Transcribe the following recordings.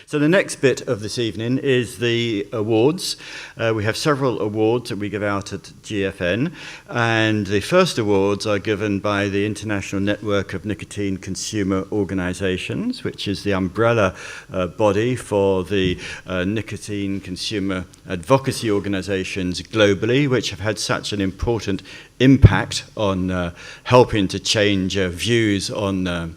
So the next bit of this evening is the awards. We have several awards that we give out at GFN, and the first awards are given by the International Network of Nicotine Consumer Organisations, which is the umbrella body for the nicotine consumer advocacy organisations globally, which have had such an important impact on helping to change views on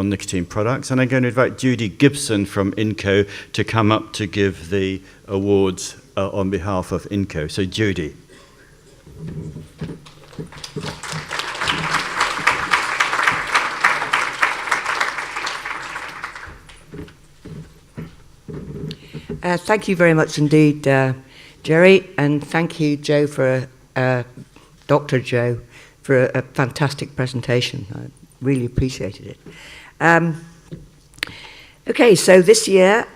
nicotine products. And I'm going to invite Judy Gibson from INNCO to come up to give the awards on behalf of INNCO. So Judy. Thank you very much indeed, Gerry, and thank you, Joe, for Dr. Joe, for a fantastic presentation. I really appreciated it. Okay, so this year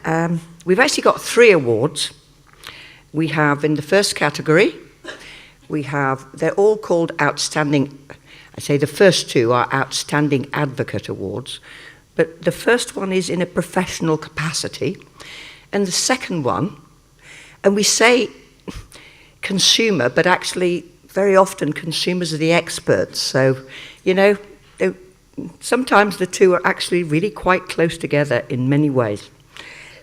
we've actually got 3 awards. We have in the first category, they're all called Outstanding, I say the first 2 are Outstanding Advocate Awards, but the first one is in a professional capacity, and the second one, and we say consumer, but actually very often consumers are the experts, so, you know, sometimes the 2 are actually really quite close together in many ways.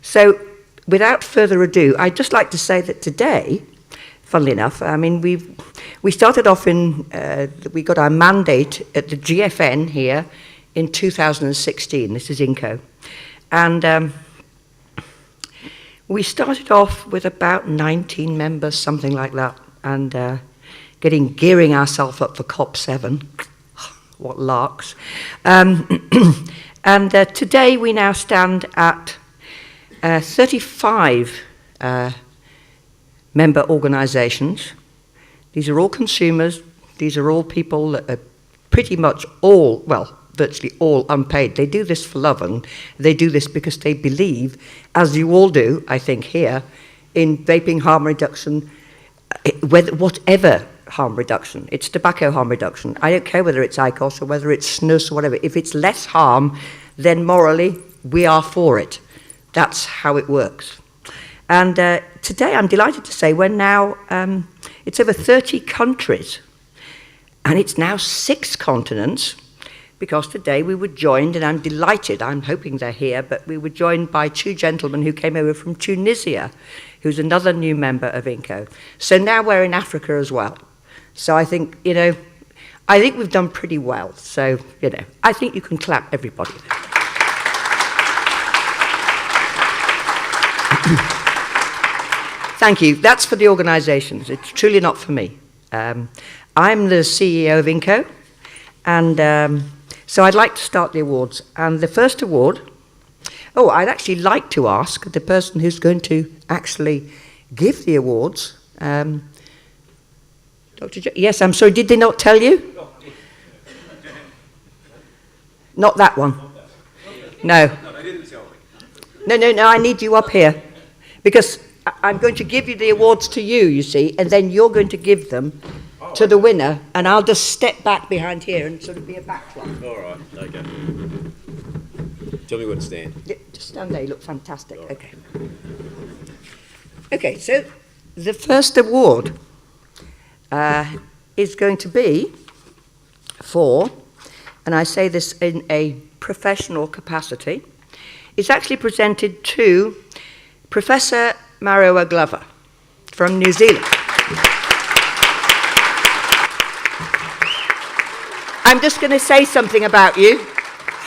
So, without further ado, I'd just like to say that today, funnily enough, I mean, we started off we got our mandate at the GFN here in 2016. This is INNCO. And we started off with about 19 members, something like that, and gearing ourselves up for COP7. What larks. And today we now stand at 35 member organisations. These are all consumers. These are all people that are pretty much all, well, virtually all unpaid. They do this for love, and they do this because they believe, as you all do, I think here, in vaping harm reduction, whatever harm reduction. It's tobacco harm reduction. I don't care whether it's IQOS or whether it's snus or whatever. If it's less harm, then morally, we are for it. That's how it works. And today, I'm delighted to say we're now, it's over 30 countries, and it's now 6 continents, because today we were joined, and I'm delighted, I'm hoping they're here, but we were joined by 2 gentlemen who came over from Tunisia, who's another new member of INNCO. So now we're in Africa as well. So I think, you know, I think we've done pretty well. So, you know, I think you can clap, everybody. Thank you. That's for the organisations. It's truly not for me. I'm the CEO of INNCO, and so I'd like to start the awards. And the first award, I'd actually like to ask the person who's going to actually give the awards, Dr. Yes, I'm sorry, did they not tell you? Not that one. No. No, they didn't tell me. No, I need you up here. Because I'm going to give you the awards to you, you see, and then you're going to give them to the winner, and I'll just step back behind here and sort of be a backdrop. All right, okay. Tell me where to stand. Yeah, just stand there, you look fantastic. Right. Okay. Okay, so the first award is going to be for, and I say this in a professional capacity, it's actually presented to Professor Maroa Glover from New Zealand. I'm just going to say something about you.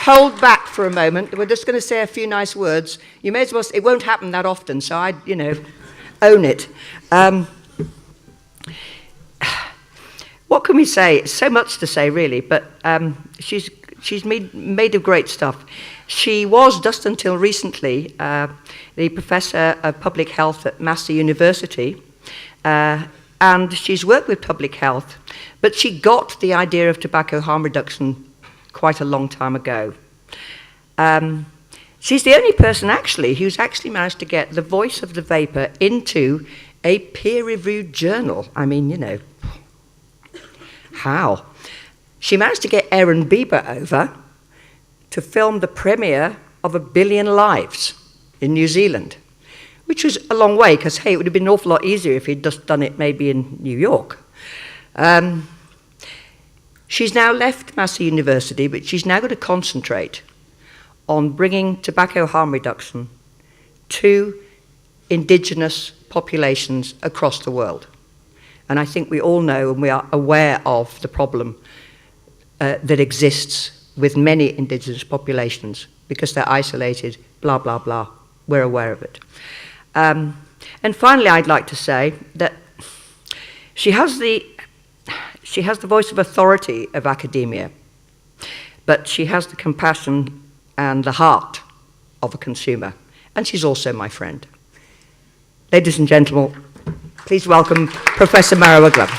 Hold back for a moment. We're just going to say a few nice words. You may as well, it won't happen that often, so I, own it. What can we say? So much to say, really, but she's made of great stuff. She was, just until recently, the Professor of Public Health at Massey University, and she's worked with public health, but she got the idea of tobacco harm reduction quite a long time ago. She's the only person, actually, who's actually managed to get the voice of the vapor into a peer-reviewed journal. I mean, how? She managed to get Aaron Bieber over to film the premiere of 1 Billion Lives. in New Zealand, which was a long way because, hey, it would have been an awful lot easier if he'd just done it maybe in New York. She's now left Massey University, but she's now going to concentrate on bringing tobacco harm reduction to indigenous populations across the world. And I think we all know and we are aware of the problem that exists with many indigenous populations because they're isolated, blah, blah, blah. We're aware of it. And finally, I'd like to say that she has the voice of authority of academia, but she has the compassion and the heart of a consumer. And she's also my friend. Ladies and gentlemen, please welcome Professor Marawa Glover.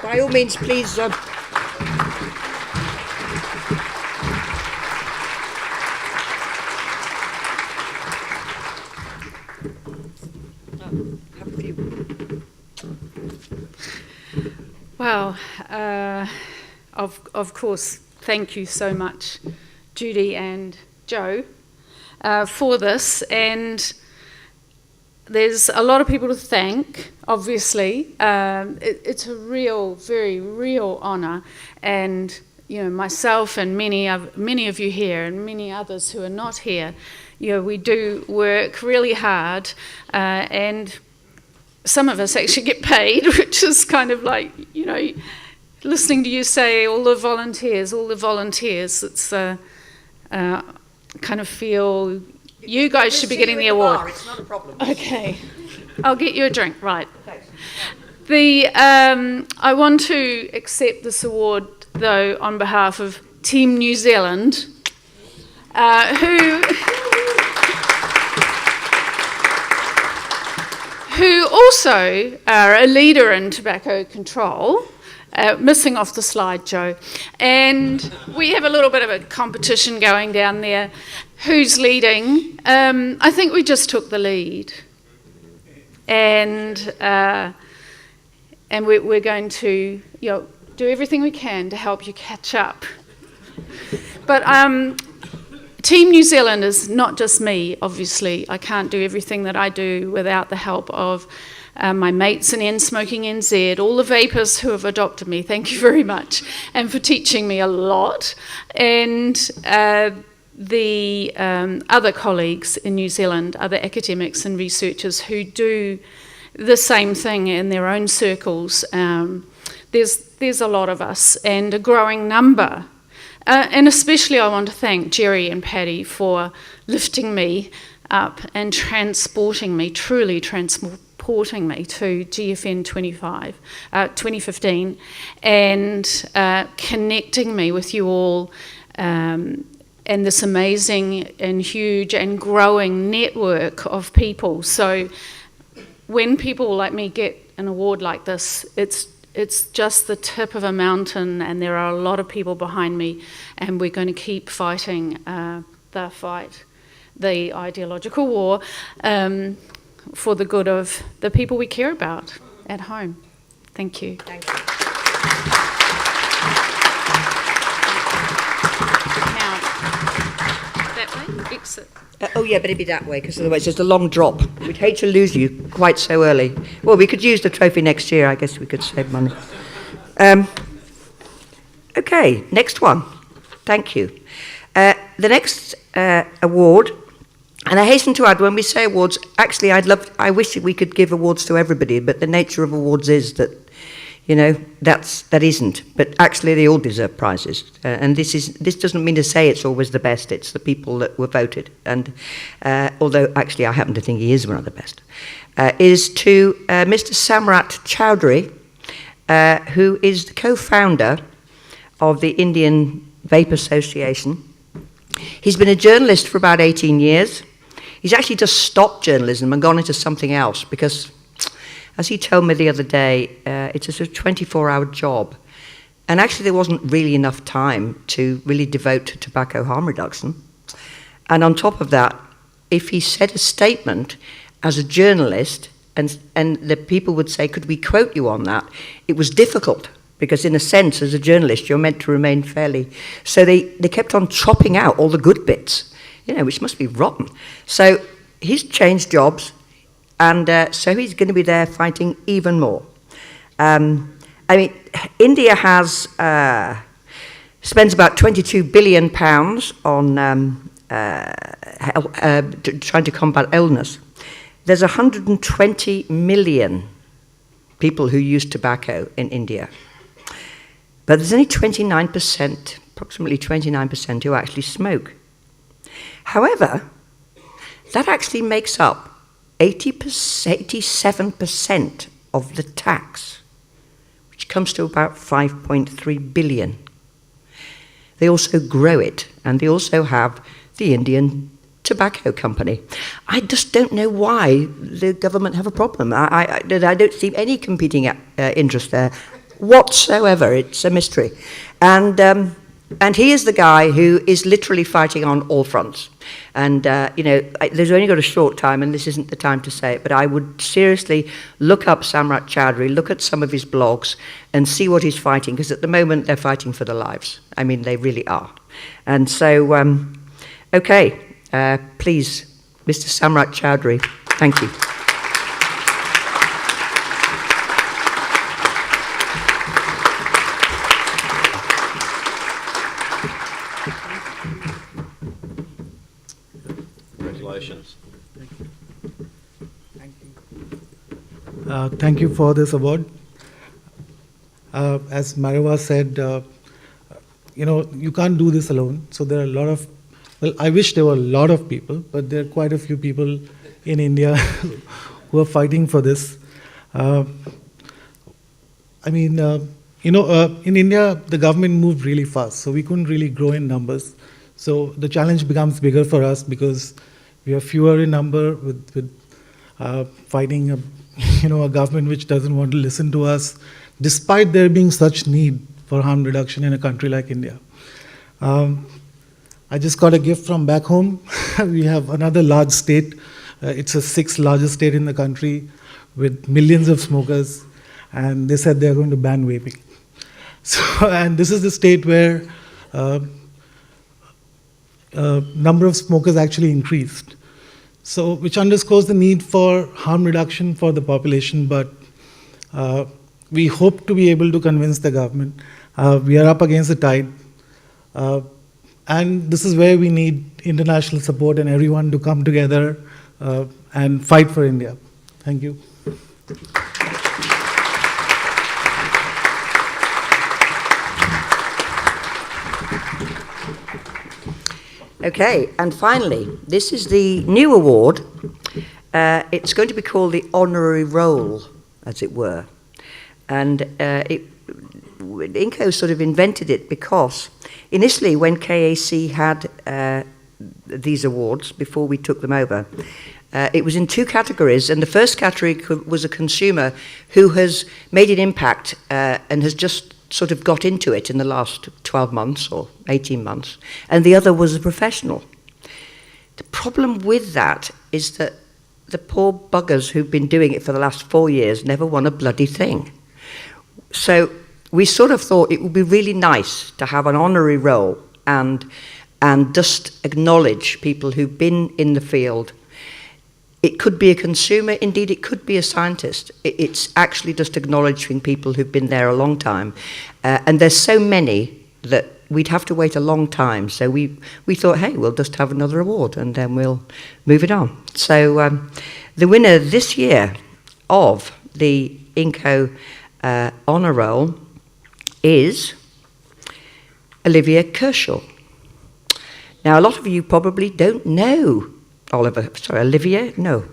By all means, please. Well, of course, thank you so much, Judy and Joe, for this. And there's a lot of people to thank, obviously. It's a very real honour. And, you know, myself and many of you here and many others who are not here, you know, we do work really hard, and some of us actually get paid, which is kind of like, you know, listening to you say all the volunteers, it's kind of feel you guys should be getting the award. It's not a problem. Okay, I'll get you a drink, right. I want to accept this award, though, on behalf of Team New Zealand, who also are a leader in tobacco control, missing off the slide, Joe. And we have a little bit of a competition going down there. Who's leading? I think we just took the lead. And we're going to, you know, do everything we can to help you catch up. But Team New Zealand is not just me, obviously. I can't do everything that I do without the help of my mates in Smoking NZ, all the vapors who have adopted me, thank you very much, and for teaching me a lot. And the other colleagues in New Zealand, other academics and researchers who do the same thing in their own circles. There's a lot of us and a growing number. And especially I want to thank Gerry and Paddy for lifting me up and truly transporting me to GFN 2015 and connecting me with you all and this amazing and huge and growing network of people. So when people like me get an award like this, it's just the tip of a mountain, and there are a lot of people behind me, and we're going to keep fighting the fight, the ideological war, for the good of the people we care about at home. Thank you. Thank you. Now, that way, exit. Oh yeah, but it'd be that way, because otherwise there's a long drop. We'd hate to lose you quite so early. Well, we could use the trophy next year. I guess we could save money. Okay, next one. Thank you. The next award, and I hasten to add, when we say awards, actually I wish that we could give awards to everybody, but the nature of awards is that, you know, that isn't. But actually they all deserve prizes. And this doesn't mean to say it's always the best, it's the people that were voted. And although actually I happen to think he is one of the best, is to Mr. Samrat Chowdhury, who is the co-founder of the Indian Vape Association. He's been a journalist for about 18 years. He's actually just stopped journalism and gone into something else because, as he told me the other day, it's a sort of 24-hour job. And actually there wasn't really enough time to really devote to tobacco harm reduction. And on top of that, if he said a statement as a journalist, and the people would say, could we quote you on that? It was difficult, because in a sense, as a journalist, you're meant to remain fairly... So they kept on chopping out all the good bits, which must be rotten. So he's changed jobs, and so he's going to be there fighting even more. India spends about £22 billion on trying to combat illness. There's 120 million people who use tobacco in India. But there's only 29%, approximately 29%, who actually smoke. However, that actually makes up 87% of the tax, which comes to about 5.3 billion. They also grow it, and they also have the Indian Tobacco Company. I just don't know why the government have a problem. I don't see any competing interest there whatsoever. It's a mystery. And he is the guy who is literally fighting on all fronts. And, there's only got a short time, and this isn't the time to say it, but I would seriously look up Samrat Chowdhury, look at some of his blogs, and see what he's fighting, because at the moment they're fighting for their lives. I mean, they really are. And so, okay, please, Mr. Samrat Chowdhury, thank you. Congratulations. Thank you for this award. As Marwa said, you can't do this alone. So there are a lot of, I wish there were a lot of people, but there are quite a few people in India who are fighting for this. In India, the government moved really fast, so we couldn't really grow in numbers. So the challenge becomes bigger for us because we are fewer in number with fighting a government which doesn't want to listen to us, despite there being such need for harm reduction in a country like India. I just got a gift from back home. We have another large state. It's the 6th largest state in the country with millions of smokers, and they said they're going to ban vaping. So, and this is the state where number of smokers actually increased. So, which underscores the need for harm reduction for the population, but we hope to be able to convince the government. We are up against the tide. And this is where we need international support and everyone to come together and fight for India. Thank you. Okay, and finally, this is the new award. It's going to be called the Honorary Roll, as it were. And INNCO sort of invented it because initially when KAC had these awards, before we took them over, it was in 2 categories, and the first category was a consumer who has made an impact and has just sort of got into it in the last 12 months or 18 months, and the other was a professional. The problem with that is that the poor buggers who've been doing it for the last 4 years never won a bloody thing. So we sort of thought it would be really nice to have an honorary roll and just acknowledge people who've been in the field. It could be a consumer, indeed it could be a scientist. It's actually just acknowledging people who've been there a long time. And there's so many that we'd have to wait a long time. So we thought, hey, we'll just have another award and then we'll move it on. So the winner this year of the INNCO Honour Roll is Olivia Kershaw. Now, a lot of you probably don't know Olivia? No.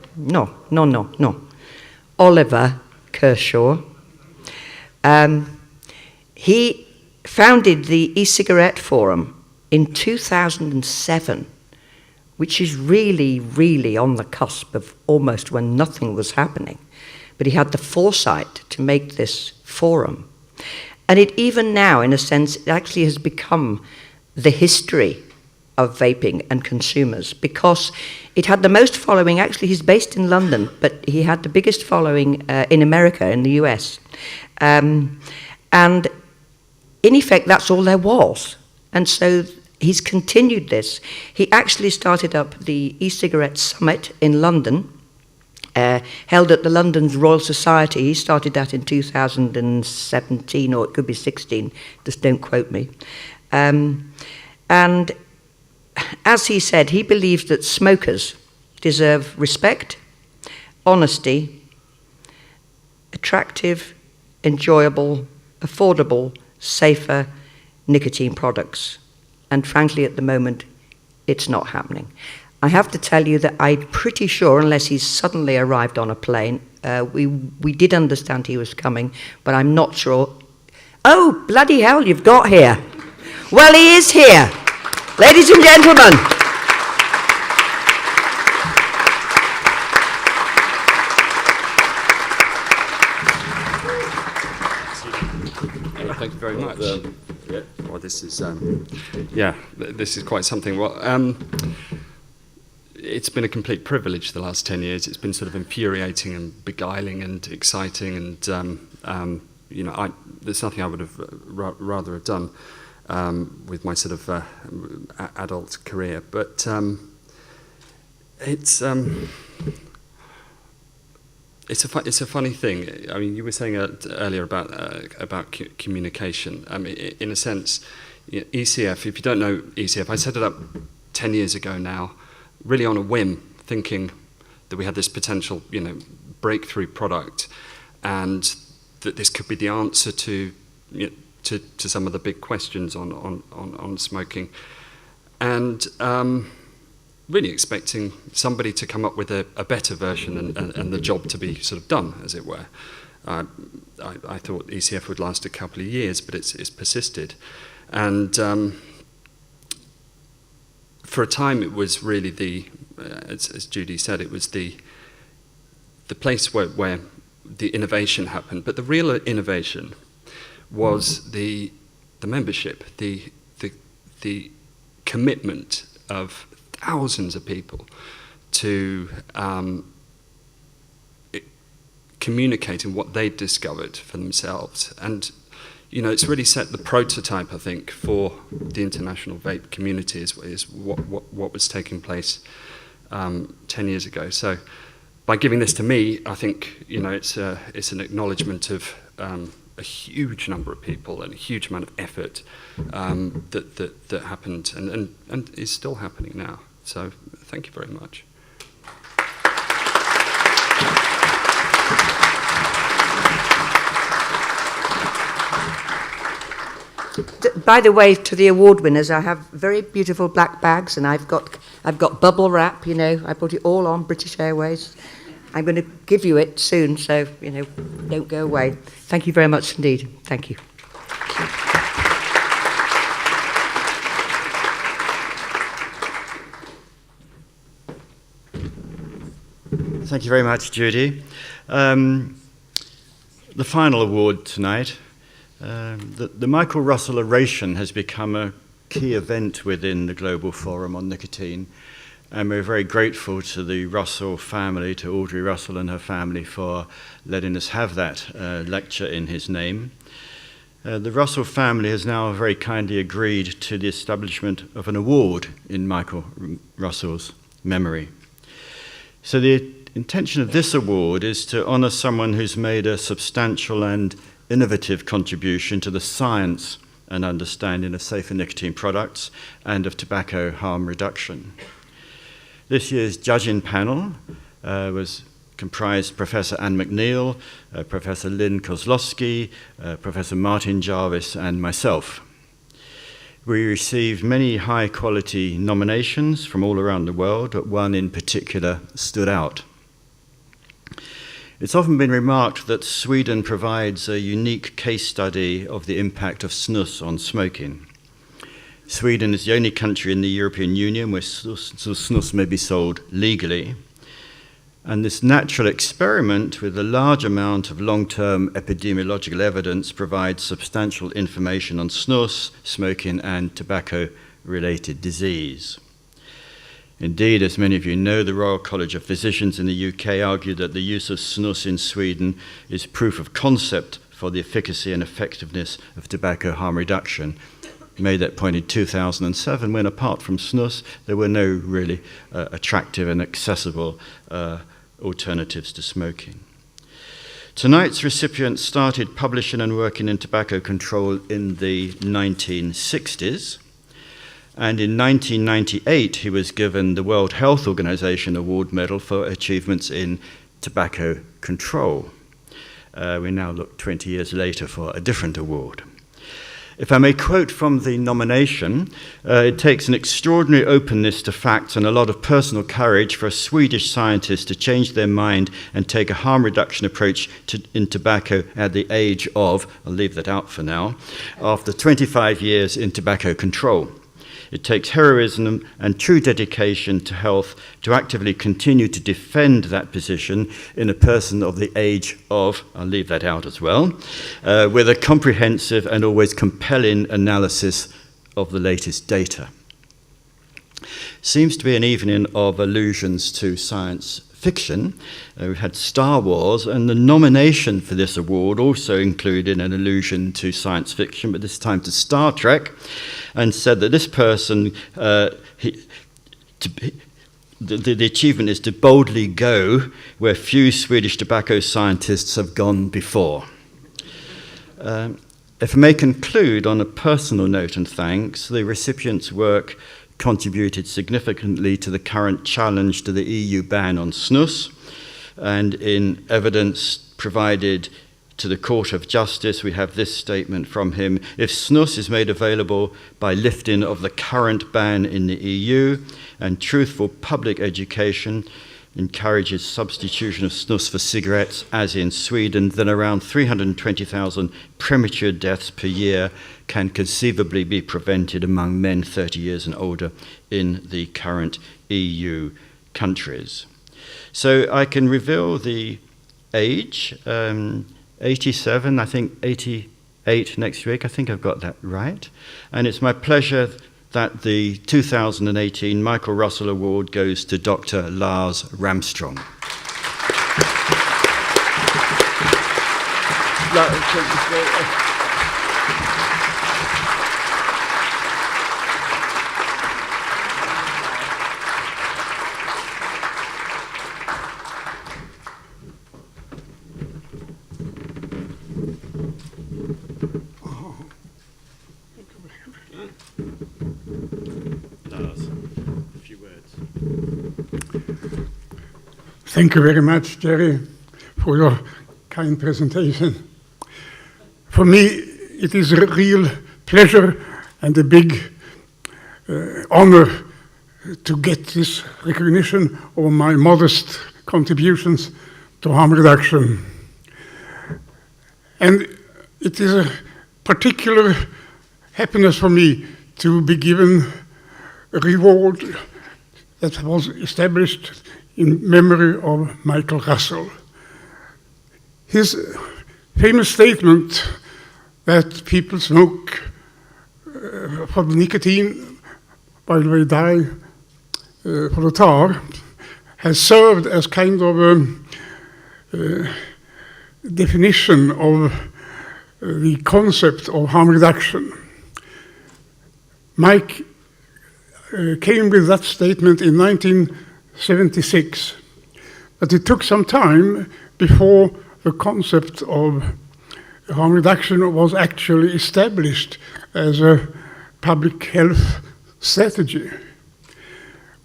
Oliver Kershaw. He founded the e-cigarette forum in 2007, which is really, really on the cusp of almost when nothing was happening. But he had the foresight to make this forum. And it even now, in a sense, it actually has become the history of vaping and consumers because it had the most following. Actually, he's based in London, but he had the biggest following in America, in the US. And in effect, that's all there was. And so he's continued this. He actually started up the e-cigarette summit in London, held at the London's Royal Society. He started that in 2017, or it could be 16, just don't quote me. And as he said, he believes that smokers deserve respect, honesty, attractive, enjoyable, affordable, safer nicotine products. And frankly, at the moment, it's not happening. I have to tell you that I'm pretty sure, unless he's suddenly arrived on a plane, we did understand he was coming, but I'm not sure. Oh, bloody hell, you've got here. Well, he is here. Ladies and gentlemen. Thank you very much. Well, this is, this is quite something. Well, it's been a complete privilege the last 10 years. It's been sort of infuriating and beguiling and exciting, and there's nothing I would have rather have done with my sort of adult career. But it's a funny thing. I mean, you were saying earlier about communication. In a sense, ECF. If you don't know ECF, I set it up 10 years ago now, really on a whim, thinking that we had this potential, breakthrough product, and that this could be the answer to some of the big questions on smoking, and really expecting somebody to come up with a better version and the job to be sort of done, as it were. I thought ECF would last a couple of years, but it's persisted. And for a time, it was really as Judy said, it was the place where the innovation happened. But the real innovation was the membership, the commitment of thousands of people to communicating what they'd discovered for themselves. And it's really set the prototype, I think, for the international vape community is what was taking place 10 years ago. So by giving this to me, I think it's an acknowledgement of a huge number of people and a huge amount of effort that happened and is still happening now. So thank you very much. By the way, to the award winners, I have very beautiful black bags, and I've got bubble wrap. I put it all on British Airways. I'm going to give you it soon, so don't go away. Thank you very much indeed. Thank you. Thank you very much, Judy. The final award tonight. The Michael Russel Oration has become a key event within the Global Forum on Nicotine, and we're very grateful to the Russel family, to Audrey Russel and her family, for letting us have that lecture in his name. The Russel family has now very kindly agreed to the establishment of an award in Michael Russell's memory. So the intention of this award is to honour someone who's made a substantial and innovative contribution to the science and understanding of safer nicotine products and of tobacco harm reduction. This year's judging panel was comprised Professor Anne McNeil, Professor Lynn Kozlowski, Professor Martin Jarvis, and myself. We received many high-quality nominations from all around the world, but one in particular stood out. It's often been remarked that Sweden provides a unique case study of the impact of snus on smoking. Sweden is the only country in the European Union where snus may be sold legally. And this natural experiment with a large amount of long-term epidemiological evidence provides substantial information on snus, smoking, and tobacco related disease. Indeed, as many of you know, the Royal College of Physicians in the UK argued that the use of snus in Sweden is proof of concept for the efficacy and effectiveness of tobacco harm reduction. Made that point in 2007 when, apart from snus, there were no really attractive and accessible alternatives to smoking. Tonight's recipient started publishing and working in tobacco control in the 1960s. And in 1998, he was given the World Health Organization Award Medal for achievements in tobacco control. We now look 20 years later for a different award. If I may quote from the nomination, it takes an extraordinary openness to facts and a lot of personal courage for a Swedish scientist to change their mind and take a harm reduction approach in tobacco at the age of, I'll leave that out for now, after 25 years in tobacco control. It takes heroism and true dedication to health to actively continue to defend that position in a person of the age of, I'll leave that out as well, with a comprehensive and always compelling analysis of the latest data. Seems to be an evening of allusions to science fiction. We've had Star Wars, and the nomination for this award also included an allusion to science fiction, but this time to Star Trek, and said that this person, the achievement is to boldly go where few Swedish tobacco scientists have gone before. If I may conclude on a personal note and thanks, the recipient's work contributed significantly to the current challenge to the EU ban on snus, and in evidence provided to the Court of Justice, we have this statement from him: if snus is made available by lifting of the current ban in the EU and truthful public education encourages substitution of snus for cigarettes, as in Sweden, then around 320,000 premature deaths per year can conceivably be prevented among men 30 years and older in the current EU countries. So I can reveal the age, 87, I think 88 next week. I think I've got that right. And it's my pleasure that the 2018 Michael Russel Award goes to Dr. Lars Ramstrong. Thank you very much, Gerry, for your kind presentation. For me, it is a real pleasure and a big honor to get this recognition of my modest contributions to harm reduction. And it is a particular happiness for me to be given a reward that was established in memory of Michael Russel. His famous statement that people smoke for the nicotine while they die for the tar has served as kind of a definition of the concept of harm reduction. Mike came with that statement in 1976, but it took some time before the concept of harm reduction was actually established as a public health strategy.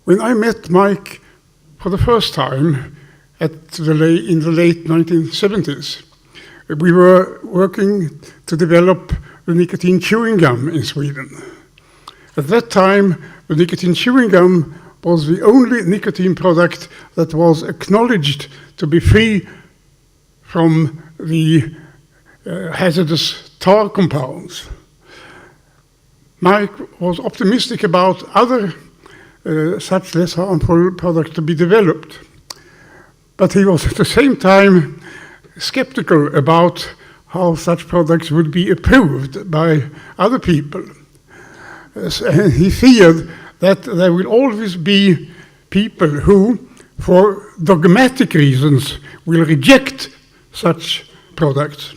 When I met Mike for the first time in the late 1970s, we were working to develop the nicotine chewing gum in Sweden. At that time, the nicotine chewing gum was the only nicotine product that was acknowledged to be free from the hazardous tar compounds. Mike was optimistic about other such less harmful products to be developed, but he was at the same time skeptical about how such products would be approved by other people. And he feared that there will always be people who, for dogmatic reasons, will reject such products.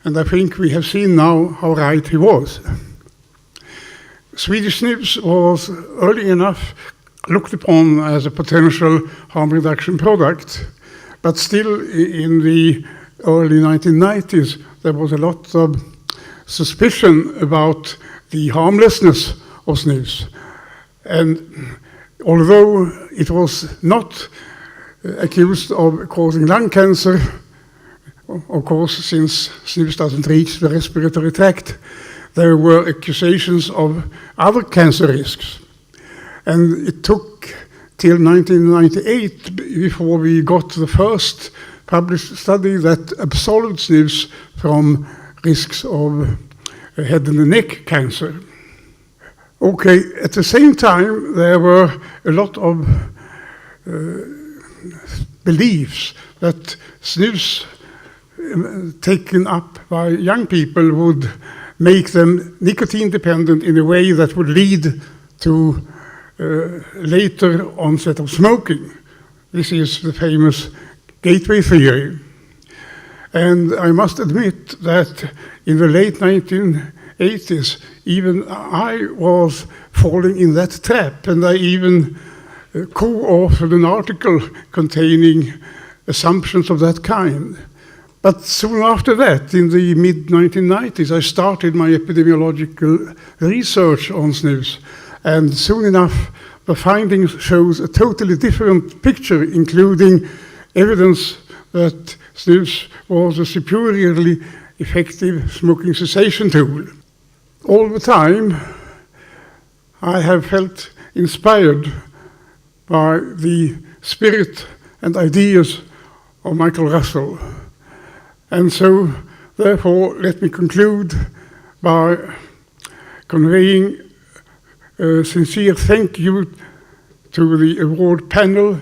And I think we have seen now how right he was. Swedish snips was early enough looked upon as a potential harm reduction product, but still in the early 1990s there was a lot of suspicion about the harmlessness of snips. And although it was not accused of causing lung cancer, of course, since snips doesn't reach the respiratory tract, there were accusations of other cancer risks. And it took till 1998 before we got the first published study that absolved snips from risks of head and neck cancer. Okay, at the same time, there were a lot of beliefs that snips taken up by young people would make them nicotine dependent in a way that would lead to later onset of smoking. This is the famous gateway theory. And I must admit that in the late 1980s, even I was falling in that trap, and I even co-authored an article containing assumptions of that kind. But soon after that, in the mid-1990s, I started my epidemiological research on snips, and soon enough, the findings shows a totally different picture, including evidence that snips was a superiorly effective smoking cessation tool. All the time, I have felt inspired by the spirit and ideas of Michael Russel. And so, therefore, let me conclude by conveying a sincere thank you to the award panel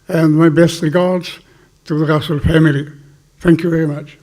and my best regards to the Russel family. Thank you very much.